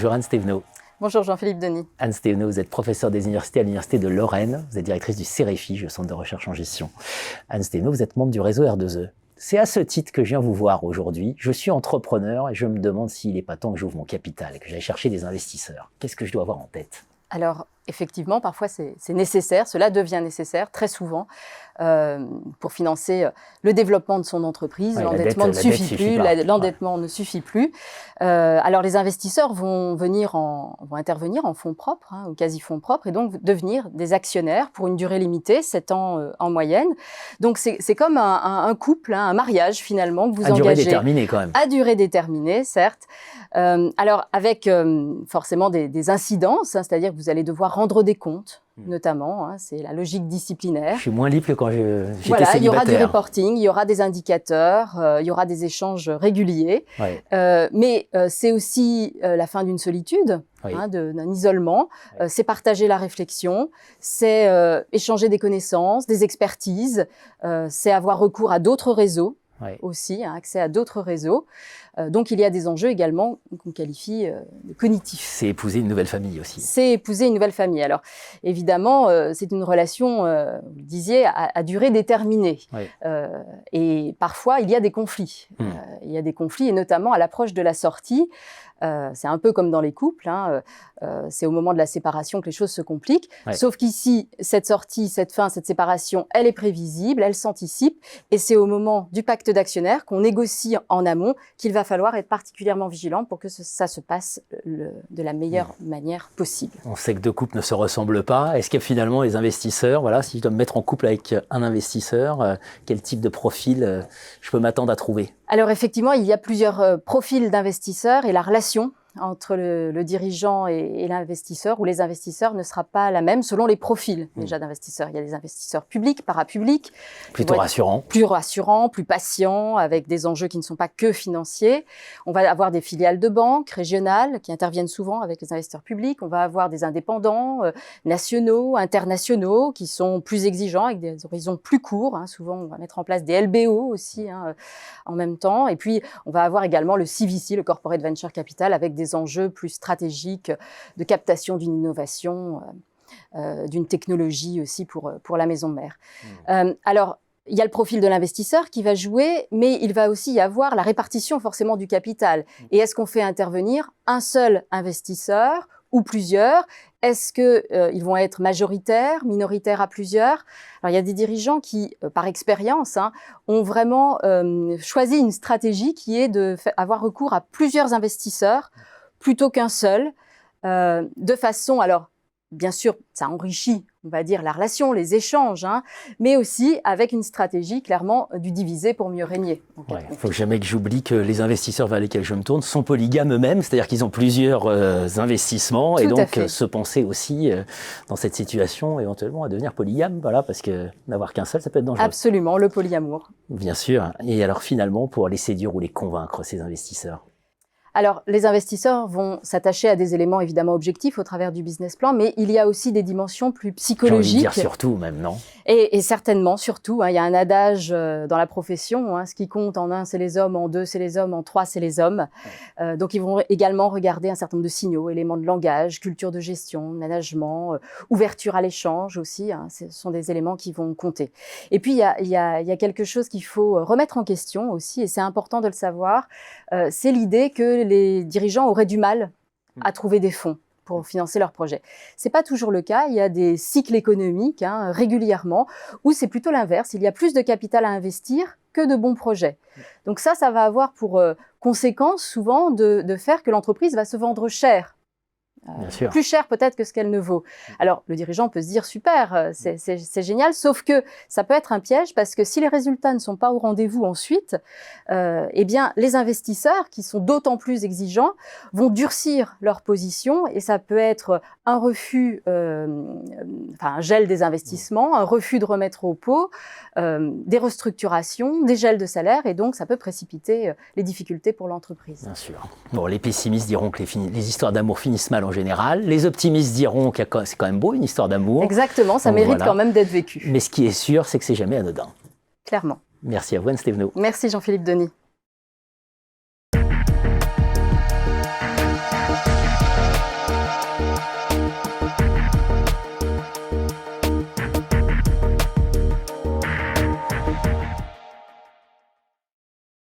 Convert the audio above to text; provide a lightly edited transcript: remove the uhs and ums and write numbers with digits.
Bonjour Anne Stévenot. Bonjour Jean-Philippe Denis. Anne Stévenot, vous êtes professeure des universités à l'Université de Lorraine. Vous êtes directrice du CEREFI, le Centre de recherche en gestion. Anne Stévenot, vous êtes membre du réseau R2E. C'est à ce titre que je viens vous voir aujourd'hui. Je suis entrepreneur et je me demande s'il n'est pas temps que j'ouvre mon capital et que j'aille chercher des investisseurs. Qu'est-ce que je dois avoir en tête ? Alors, effectivement, parfois c'est nécessaire, cela devient nécessaire très souvent pour financer le développement de son entreprise. Ouais, l'endettement ne suffit plus, l'endettement ne suffit plus. Alors les investisseurs vont intervenir en fonds propres, ou quasi fonds propres, et donc devenir des actionnaires pour une durée limitée, 7 ans en moyenne. Donc c'est comme un couple, un mariage finalement que vous engagez. À durée déterminée quand même. À durée déterminée, certes. Alors avec forcément des incidences, c'est-à-dire que vous allez devoir rendre des comptes, notamment, c'est la logique disciplinaire. Je suis moins libre que quand j'étais célibataire. Il y aura du reporting, il y aura des indicateurs, il y aura des échanges réguliers, mais c'est aussi la fin d'une solitude, d'un isolement, c'est partager la réflexion, c'est échanger des connaissances, des expertises, c'est avoir recours à d'autres réseaux, aussi, accès à d'autres réseaux. Donc, il y a des enjeux également qu'on qualifie de cognitifs. C'est épouser une nouvelle famille aussi. C'est épouser une nouvelle famille. Alors, évidemment, c'est une relation, vous le disiez, à durée déterminée. Et parfois, il y a des conflits. Il y a des conflits, et notamment à l'approche de la sortie. C'est un peu comme dans les couples, c'est au moment de la séparation que les choses se compliquent. Sauf qu'ici, cette sortie, cette fin, cette séparation, elle est prévisible, elle s'anticipe, et c'est au moment du pacte d'actionnaires qu'on négocie en amont qu'il va falloir être particulièrement vigilant pour que ça se passe de la meilleure manière possible. On sait que deux couples ne se ressemblent pas. Est-ce que finalement les investisseurs, si je dois me mettre en couple avec un investisseur, quel type de profil je peux m'attendre à trouver ? Alors effectivement, il y a plusieurs profils d'investisseurs et la relation entre le dirigeant et l'investisseur ou les investisseurs ne sera pas la même selon les profils déjà d'investisseurs. Il y a des investisseurs publics, parapublics. Plutôt rassurants. Plus rassurants, plus patients, avec des enjeux qui ne sont pas que financiers. On va avoir des filiales de banques régionales qui interviennent souvent avec les investisseurs publics. On va avoir des indépendants nationaux, internationaux qui sont plus exigeants avec des horizons plus courts. Souvent, on va mettre en place des LBO aussi en même temps. Et puis, on va avoir également le CVC, le Corporate Venture Capital, avec des enjeux plus stratégiques de captation d'une innovation, d'une technologie aussi pour la maison mère. Alors, il y a le profil de l'investisseur qui va jouer, mais il va aussi y avoir la répartition forcément du capital. Et est-ce qu'on fait intervenir un seul investisseur ou plusieurs? Est-ce qu'ils vont être majoritaires, minoritaires à plusieurs? Alors, il y a des dirigeants qui, par expérience, ont vraiment choisi une stratégie qui est d'avoir recours à plusieurs investisseurs plutôt qu'un seul, de façon, alors, bien sûr, ça enrichit, on va dire, la relation, les échanges, mais aussi avec une stratégie, clairement, du diviser pour mieux régner. Il ne faut jamais que j'oublie que les investisseurs vers lesquels je me tourne sont polygames eux-mêmes, c'est-à-dire qu'ils ont plusieurs investissements, et donc se penser aussi dans cette situation, éventuellement, à devenir polygame, parce que n'avoir qu'un seul, ça peut être dangereux. Absolument, le polyamour. Bien sûr. Et alors, finalement, pour les séduire ou les convaincre, ces investisseurs? Alors, les investisseurs vont s'attacher à des éléments évidemment objectifs au travers du business plan, mais il y a aussi des dimensions plus psychologiques. J'ai envie de dire surtout même, non ? Et certainement, surtout. Il y a un adage dans la profession, ce qui compte en 1, c'est les hommes, en 2, c'est les hommes, en 3, c'est les hommes. Donc, ils vont également regarder un certain nombre de signaux, éléments de langage, culture de gestion, management, ouverture à l'échange aussi. Ce sont des éléments qui vont compter. Et puis, il y a quelque chose qu'il faut remettre en question aussi, et c'est important de le savoir, c'est l'idée que les dirigeants auraient du mal à trouver des fonds pour financer leurs projets. C'est pas toujours le cas. Il y a des cycles économiques régulièrement où c'est plutôt l'inverse. Il y a plus de capital à investir que de bons projets. Donc ça va avoir pour conséquence souvent de faire que l'entreprise va se vendre cher. Plus cher peut-être que ce qu'elle ne vaut. Alors, le dirigeant peut se dire, super, c'est génial, sauf que ça peut être un piège parce que si les résultats ne sont pas au rendez-vous ensuite, eh bien, les investisseurs, qui sont d'autant plus exigeants, vont durcir leur position et ça peut être un refus, un gel des investissements, un refus de remettre au pot, des restructurations, des gels de salaire et donc ça peut précipiter les difficultés pour l'entreprise. Bien sûr. Bon, les pessimistes diront que les histoires d'amour finissent mal en général. Les optimistes diront que c'est quand même beau une histoire d'amour. Exactement, ça mérite quand même d'être vécu. Mais ce qui est sûr, c'est que c'est jamais anodin. Clairement. Merci à vous, Anne Stévenot. Merci Jean-Philippe Denis.